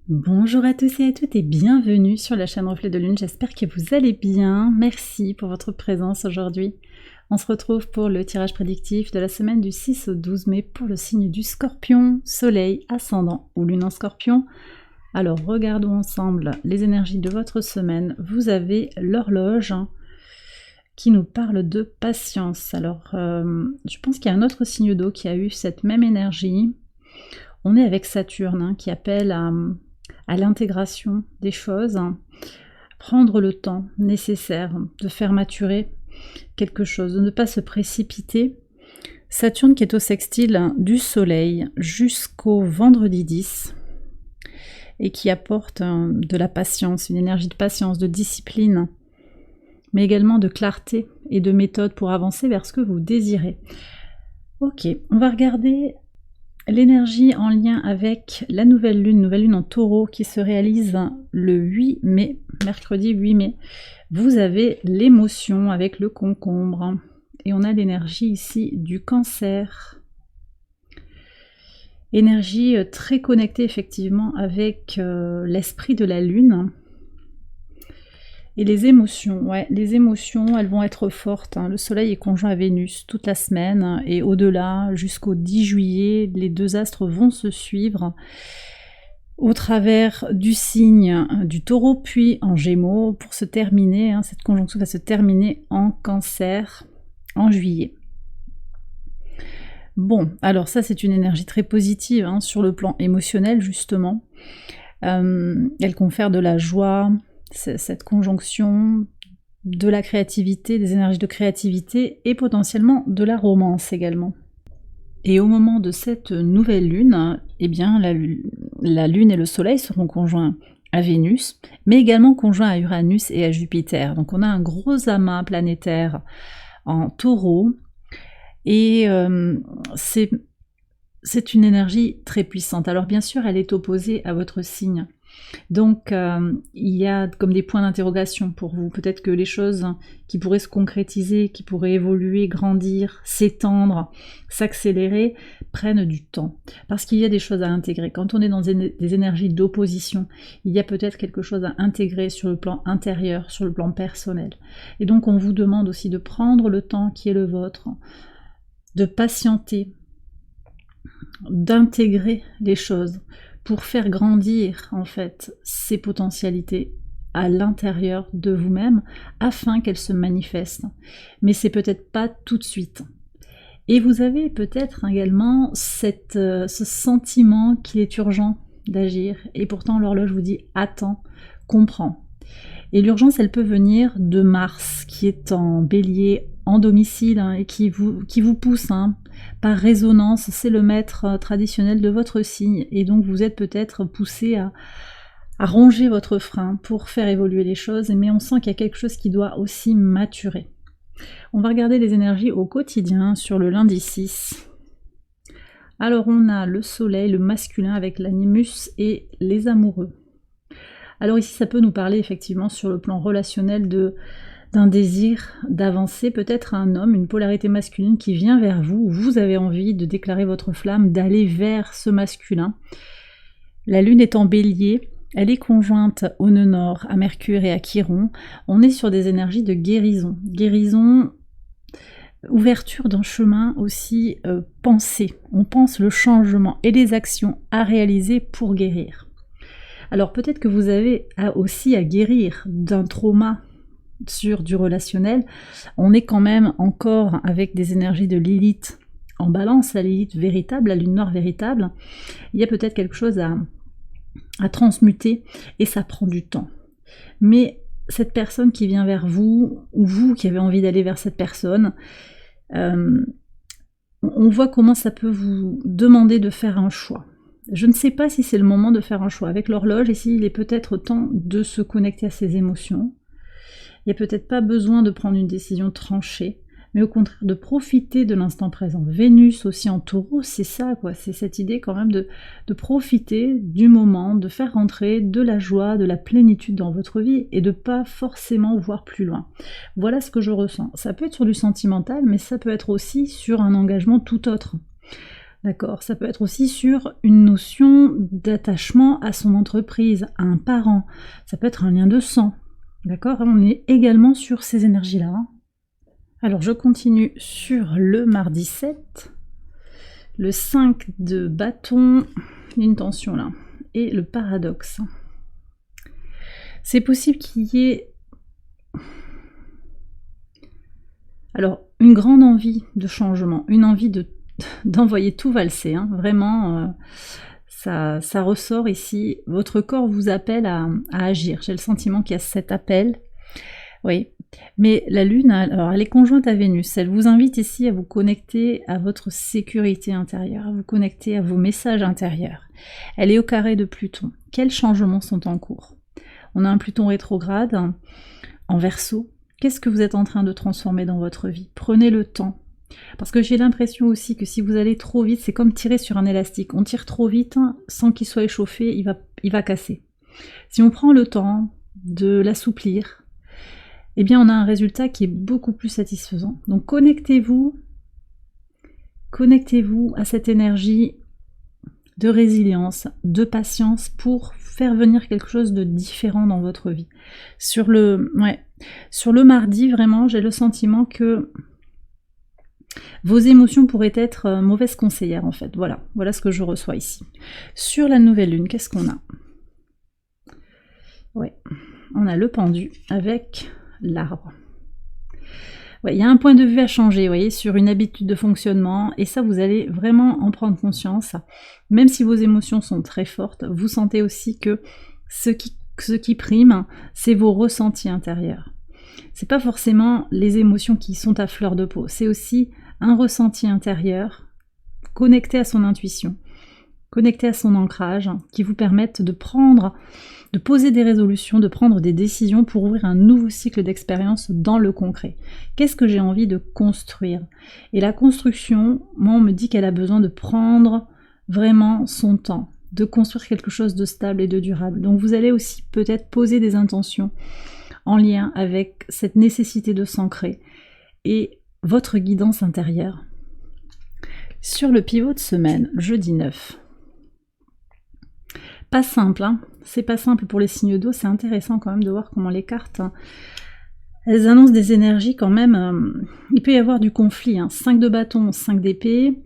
Bonjour à tous et à toutes et bienvenue sur la chaîne Reflet de Lune, j'espère que vous allez bien, merci pour votre présence aujourd'hui. On se retrouve pour le tirage prédictif de la semaine du 6 au 12 mai pour le signe du Scorpion, Soleil, Ascendant ou Lune en Scorpion. Alors regardons ensemble les énergies de votre semaine. Vous avez l'horloge qui nous parle de patience. Alors je pense qu'il y a un autre signe d'eau qui a eu cette même énergie. On est avec Saturne qui appelle à l'intégration des choses, prendre le temps nécessaire de faire maturer quelque chose, de ne pas se précipiter. Saturne qui est au sextile du Soleil jusqu'au vendredi 10 et qui apporte de la patience, une énergie de patience, de discipline, mais également de clarté et de méthode pour avancer vers ce que vous désirez. Ok, on va regarder l'énergie en lien avec la nouvelle lune en taureau qui se réalise le 8 mai, mercredi 8 mai. Vous avez l'émotion avec le concombre et on a l'énergie ici du cancer. Énergie très connectée effectivement avec l'esprit de la lune. Et les émotions, les émotions, elles vont être fortes. Le soleil est conjoint à Vénus toute la semaine et au-delà, jusqu'au 10 juillet, les deux astres vont se suivre au travers du signe du taureau puis en gémeaux pour se terminer. Cette conjonction va se terminer en cancer en juillet. Bon, alors ça c'est une énergie très positive sur le plan émotionnel justement. Elle confère de la joie, cette conjonction de la créativité, des énergies de créativité et potentiellement de la romance également. Et au moment de cette nouvelle lune, eh bien la lune et le soleil seront conjoints à Vénus, mais également conjoints à Uranus et à Jupiter. Donc on a un gros amas planétaire en taureau et c'est une énergie très puissante. Alors bien sûr, elle est opposée à votre signe. Donc il y a comme des points d'interrogation pour vous. Peut-être que les choses qui pourraient se concrétiser, qui pourraient évoluer, grandir, s'étendre, s'accélérer, prennent du temps. Parce qu'il y a des choses à intégrer. Quand on est dans des énergies d'opposition, il y a peut-être quelque chose à intégrer sur le plan intérieur, sur le plan personnel. Et donc on vous demande aussi de prendre le temps qui est le vôtre, de patienter, d'intégrer les choses, pour faire grandir en fait ces potentialités à l'intérieur de vous-même afin qu'elles se manifestent. Mais c'est peut-être pas tout de suite. Et vous avez peut-être également ce sentiment qu'il est urgent d'agir et pourtant l'horloge vous dit attends, comprends. Et l'urgence elle peut venir de Mars qui est en bélier en domicile et qui vous pousse par résonance, c'est le maître traditionnel de votre signe et donc vous êtes peut-être poussé à ronger votre frein pour faire évoluer les choses, mais on sent qu'il y a quelque chose qui doit aussi maturer. On va regarder les énergies au quotidien sur le lundi 6. Alors on a le soleil, le masculin avec l'animus et les amoureux. Alors ici ça peut nous parler effectivement sur le plan relationnel d'un désir d'avancer, peut-être un homme, une polarité masculine qui vient vers vous, où vous avez envie de déclarer votre flamme, d'aller vers ce masculin. La lune est en bélier, elle est conjointe au nœud nord, à Mercure et à Chiron. On est sur des énergies de guérison. Guérison, ouverture d'un chemin aussi pensé. On pense le changement et les actions à réaliser pour guérir. Alors peut-être que vous avez aussi à guérir d'un trauma sur du relationnel. On est quand même encore avec des énergies de Lilith en balance, la Lilith véritable, la lune noire véritable. Il y a peut-être quelque chose à transmuter et ça prend du temps. Mais cette personne qui vient vers vous, ou vous qui avez envie d'aller vers cette personne, on voit comment ça peut vous demander de faire un choix. Je ne sais pas si c'est le moment de faire un choix avec l'horloge et s'il est peut-être temps de se connecter à ses émotions. Il n'y a peut-être pas besoin de prendre une décision tranchée, mais au contraire de profiter de l'instant présent. Vénus aussi en taureau, c'est ça quoi, c'est cette idée quand même de profiter du moment, de faire rentrer de la joie, de la plénitude dans votre vie et de pas forcément voir plus loin. Voilà ce que je ressens. Ça peut être sur du sentimental, mais ça peut être aussi sur un engagement tout autre. D'accord? Ça peut être aussi sur une notion d'attachement à son entreprise, à un parent. Ça peut être un lien de sang. D'accord? On est également sur ces énergies-là. Hein. Alors je continue sur le mardi 7. Le 5 de bâton, une tension là. Et le paradoxe. C'est possible qu'il y ait alors une grande envie de changement, une envie d'envoyer tout valser, hein. Vraiment, ça ressort ici. Votre corps vous appelle à agir. J'ai le sentiment qu'il y a cet appel. Oui, mais la Lune, alors elle est conjointe à Vénus. Elle vous invite ici à vous connecter à votre sécurité intérieure, à vous connecter à vos messages intérieurs. Elle est au carré de Pluton. Quels changements sont en cours? On a un Pluton rétrograde en Verseau. Qu'est-ce que vous êtes en train de transformer dans votre vie? Prenez le temps. Parce que j'ai l'impression aussi que si vous allez trop vite, c'est comme tirer sur un élastique. On tire trop vite, sans qu'il soit échauffé, il va casser. Si on prend le temps de l'assouplir, eh bien on a un résultat qui est beaucoup plus satisfaisant. Donc connectez-vous à cette énergie de résilience, de patience pour faire venir quelque chose de différent dans votre vie. Sur le mardi, vraiment, j'ai le sentiment que vos émotions pourraient être mauvaises conseillères en fait. Voilà ce que je reçois ici. Sur la nouvelle lune, qu'est-ce qu'on a? Ouais, on a le pendu avec l'arbre. Ouais, il y a un point de vue à changer, vous voyez, sur une habitude de fonctionnement, et ça, vous allez vraiment en prendre conscience. Même si vos émotions sont très fortes, vous sentez aussi que ce qui prime, c'est vos ressentis intérieurs. C'est pas forcément les émotions qui sont à fleur de peau, c'est aussi un ressenti intérieur connecté à son intuition, connecté à son ancrage, qui vous permettent de poser des résolutions, de prendre des décisions pour ouvrir un nouveau cycle d'expérience dans le concret. Qu'est-ce que j'ai envie de construire? Et la construction, moi on me dit qu'elle a besoin de prendre vraiment son temps, de construire quelque chose de stable et de durable. Donc vous allez aussi peut-être poser des intentions en lien avec cette nécessité de s'ancrer et votre guidance intérieure. Sur le pivot de semaine, jeudi 9. Pas simple, hein. C'est pas simple pour les signes d'eau, c'est intéressant quand même de voir comment les cartes, elles annoncent des énergies quand même, il peut y avoir du conflit, hein. 5 de bâton, 5 d'épée,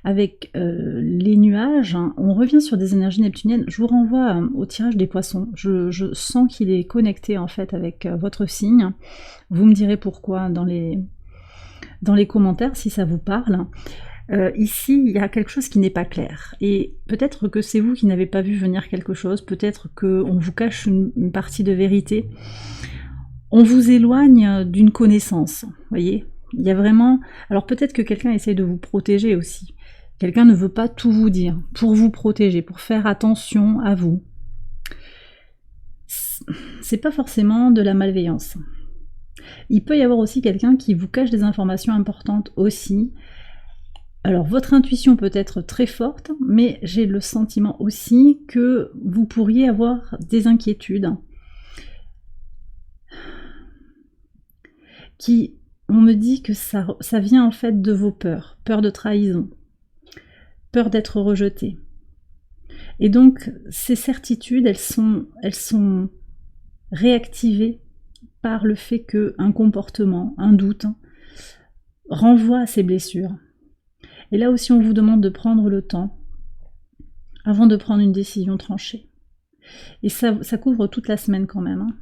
avec les nuages, hein. On revient sur des énergies neptuniennes, je vous renvoie au tirage des poissons, je sens qu'il est connecté en fait avec votre signe, vous me direz pourquoi dans les commentaires si ça vous parle. Ici, il y a quelque chose qui n'est pas clair. Et peut-être que c'est vous qui n'avez pas vu venir quelque chose, peut-être qu'on vous cache une partie de vérité. On vous éloigne d'une connaissance, vous voyez. Il y a vraiment... Alors peut-être que quelqu'un essaye de vous protéger aussi. Quelqu'un ne veut pas tout vous dire, pour vous protéger, pour faire attention à vous. C'est pas forcément de la malveillance. Il peut y avoir aussi quelqu'un qui vous cache des informations importantes aussi. Alors votre intuition peut être très forte, mais j'ai le sentiment aussi que vous pourriez avoir des inquiétudes qui, on me dit que ça vient en fait de vos peurs, peur de trahison, peur d'être rejeté. Et donc ces certitudes, elles sont réactivées par le fait qu'un comportement, un doute, renvoie à ces blessures. Et là aussi, on vous demande de prendre le temps avant de prendre une décision tranchée. Et ça couvre toute la semaine quand même. Hein.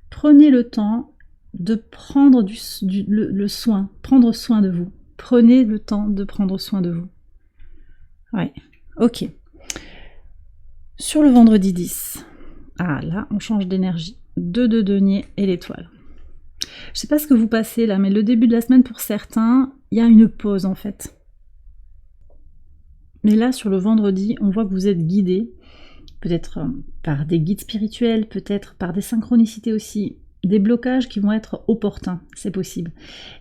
Prenez le temps de prendre le soin, prendre soin de vous. Prenez le temps de prendre soin de vous. Ouais, ok. Sur le vendredi 10, ah là, on change d'énergie. 2 de denier et l'étoile. Je sais pas ce que vous passez là, mais le début de la semaine pour certains, il y a une pause en fait. Mais là, sur le vendredi, on voit que vous êtes guidé, peut-être par des guides spirituels, peut-être par des synchronicités aussi, des blocages qui vont être opportuns, c'est possible.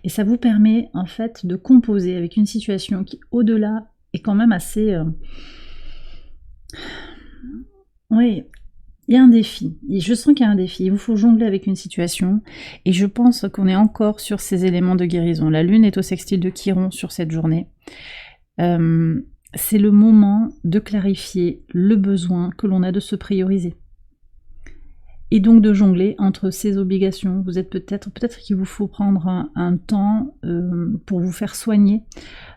Et ça vous permet en fait de composer avec une situation qui, au-delà, est quand même assez... Oui, il y a un défi, et je sens qu'il y a un défi, il vous faut jongler avec une situation, et je pense qu'on est encore sur ces éléments de guérison. La lune est au sextile de Chiron sur cette journée. C'est le moment de clarifier le besoin que l'on a de se prioriser. Et donc de jongler entre ces obligations. Vous êtes peut-être qu'il vous faut prendre un temps pour vous faire soigner,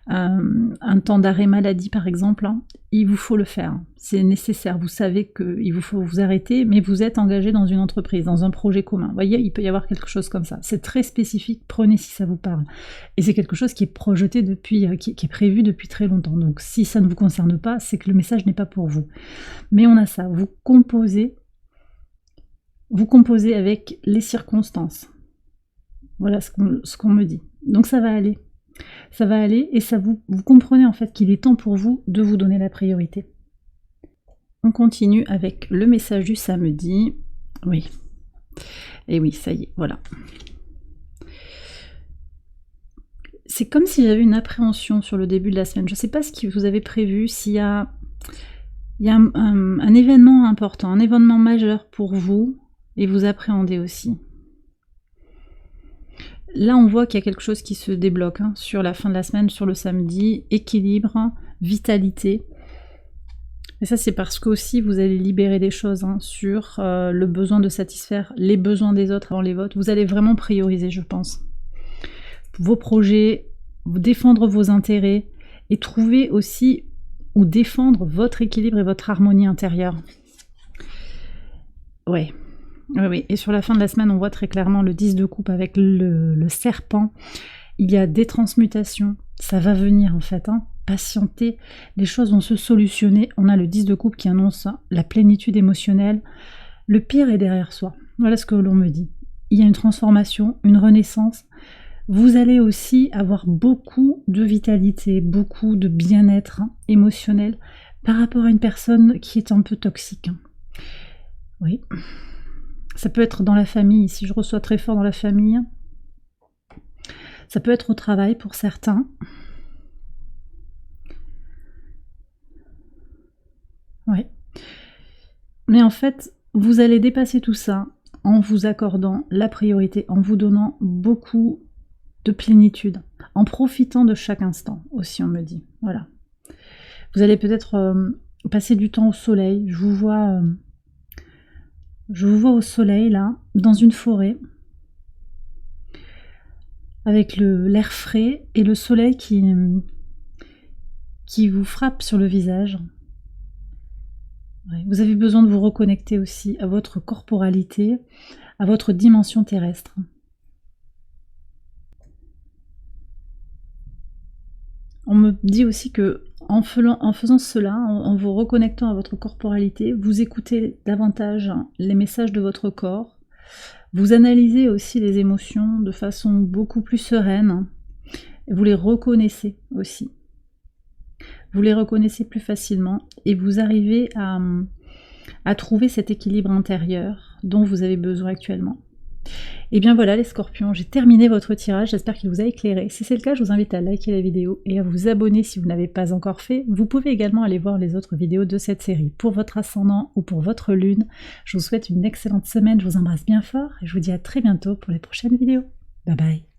un temps d'arrêt maladie par exemple, hein. Il vous faut le faire, c'est nécessaire. Vous savez qu'il vous faut vous arrêter, mais vous êtes engagé dans une entreprise, dans un projet commun. Vous voyez, il peut y avoir quelque chose comme ça. C'est très spécifique, prenez si ça vous parle. Et c'est quelque chose qui est projeté depuis, qui est prévu depuis très longtemps. Donc si ça ne vous concerne pas, c'est que le message n'est pas pour vous. Mais on a ça, vous composez avec les circonstances. Voilà ce qu'on me dit. Donc ça va aller. Ça va aller et ça vous comprenez en fait qu'il est temps pour vous de vous donner la priorité. On continue avec le message du samedi. Oui. Et oui, ça y est, voilà. C'est comme s'il y avait une appréhension sur le début de la semaine. Je ne sais pas ce que vous avez prévu, s'il y a, un événement important, un événement majeur pour vous, et vous appréhendez aussi. Là, on voit qu'il y a quelque chose qui se débloque hein, sur la fin de la semaine, sur le samedi, équilibre, vitalité. Et ça, c'est parce qu'aussi, vous allez libérer des choses hein, sur le besoin de satisfaire les besoins des autres avant les vôtres. Vous allez vraiment prioriser, je pense, vos projets, défendre vos intérêts et trouver aussi ou défendre votre équilibre et votre harmonie intérieure. Ouais. Oui, et sur la fin de la semaine, on voit très clairement le 10 de coupe avec le serpent. Il y a des transmutations, ça va venir en fait, hein. Patientez, les choses vont se solutionner. On a le 10 de coupe qui annonce la plénitude émotionnelle. Le pire est derrière soi. Voilà ce que l'on me dit. Il y a une transformation, une renaissance. Vous allez aussi avoir beaucoup de vitalité, beaucoup de bien-être hein, émotionnel par rapport à une personne qui est un peu toxique. Hein. Oui. Ça peut être dans la famille, si je reçois très fort dans la famille. Ça peut être au travail pour certains. Oui. Mais en fait, vous allez dépasser tout ça en vous accordant la priorité, en vous donnant beaucoup de plénitude, en profitant de chaque instant aussi, on me dit. Voilà. Vous allez peut-être passer du temps au soleil. Je vous vois au soleil, là, dans une forêt, avec l'air frais et le soleil qui vous frappe sur le visage. Ouais, vous avez besoin de vous reconnecter aussi à votre corporalité, à votre dimension terrestre. On me dit aussi que en faisant cela, en vous reconnectant à votre corporalité, vous écoutez davantage les messages de votre corps, vous analysez aussi les émotions de façon beaucoup plus sereine, et vous les reconnaissez aussi. Vous les reconnaissez plus facilement et vous arrivez à trouver cet équilibre intérieur dont vous avez besoin actuellement. Et bien voilà les scorpions, j'ai terminé votre tirage, j'espère qu'il vous a éclairé. Si c'est le cas, je vous invite à liker la vidéo et à vous abonner si vous n'avez pas encore fait. Vous pouvez également aller voir les autres vidéos de cette série. Pour votre ascendant ou pour votre lune, je vous souhaite une excellente semaine, je vous embrasse bien fort et je vous dis à très bientôt pour les prochaines vidéos. Bye bye.